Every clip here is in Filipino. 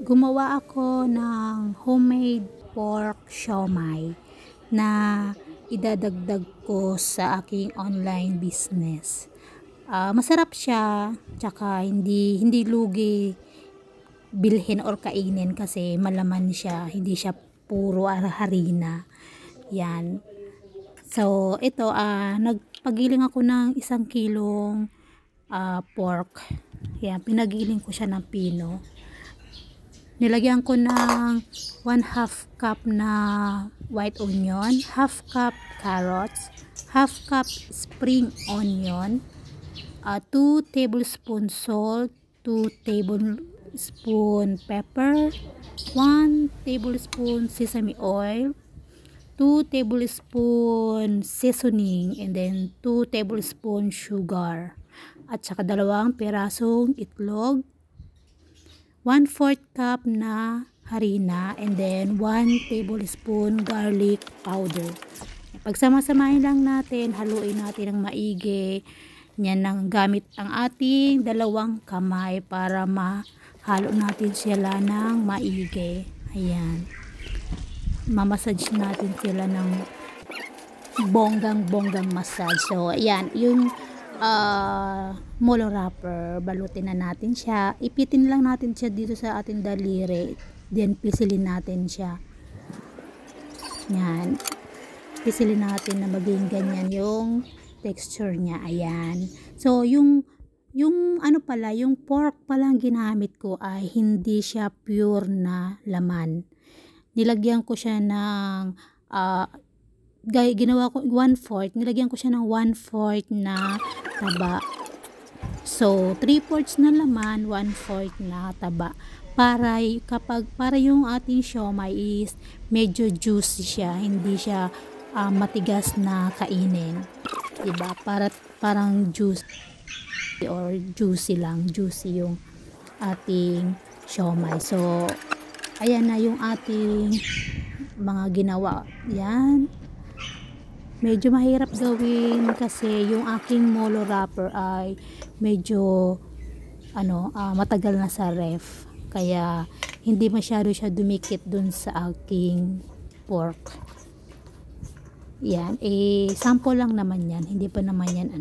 gumawa ako ng homemade pork siomai na idadagdag ko sa aking online business. Masarap siya, tsaka hindi lugi bilhin or kainin kasi malaman siya, hindi siya puro harina. Yan. So ito, nagpagiling ako ng 1 kilong pork. Yan, pinagiling ko siya ng pino. Nilagyan ko ng 1/2 cup na white onion, 1/2 cup carrots, 1/2 cup spring onion, 2 tablespoon salt, 2 tablespoon pepper, 1 tablespoon sesame oil, 2 tablespoon seasoning, and then 2 tablespoon sugar, at saka 2 pirasong itlog, 1/4 cup na harina, and then 1 tablespoon garlic powder. Pagsama-samahin lang natin, haluin natin ng maigi. Yan, nang gamit ang ating 2 kamay para mahalo natin sila ng maigi. Ayan. Mamassage natin sila ng bonggang massage. So ayan, yung molo wrapper, balutin na natin siya, ipitin lang natin siya dito sa ating daliri, then pisilin natin siya. Yan, pisilin natin na maging ganyan yung texture niya. Ayan. So yung yung pork palang ginamit ko ay hindi siya pure na laman. Nilagyan ko siya ng ginawa ko 1/4, nilagyan ko siya ng 1/4 na taba. So 3/4 na laman, 1/4 na taba, para yung ating siomai is medyo juicy siya, hindi siya matigas na kainin, diba? Parang juicy or juicy lang, juicy yung ating siomai. So ayan na yung ating mga ginawa. Yan, medyo mahirap gawin kasi yung aking molo wrapper ay medyo matagal na sa ref, kaya hindi masyado siya dumikit dun sa aking pork. Yan, sample lang naman yan, hindi pa naman yan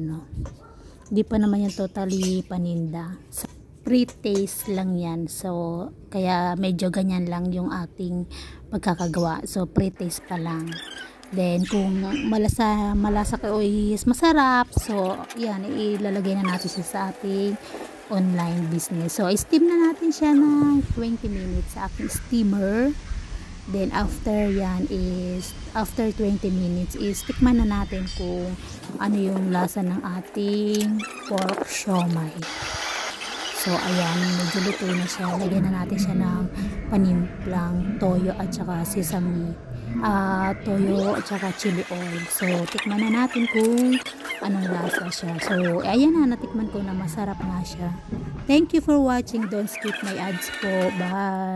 totally paninda. So, pre-taste lang yan, so kaya medyo ganyan lang yung ating pagkakagawa. So pre-taste pa lang. Then kung malasa kayo is masarap, so yan, ilalagay na natin siya sa ating online business. So steam na natin siya ng 20 minutes sa aking steamer. Then after 20 minutes is tikman na natin kung ano yung lasa ng ating pork siomai. So ayan, medyo luto na siya. Lagyan na natin siya ng panimplang toyo at saka sesame, toyo at saka chili oil. So tikman na natin kung anong lasa siya. So ayan na, natikman ko na masarap nga siya. Thank you for watching. Don't skip my ads po. Bye.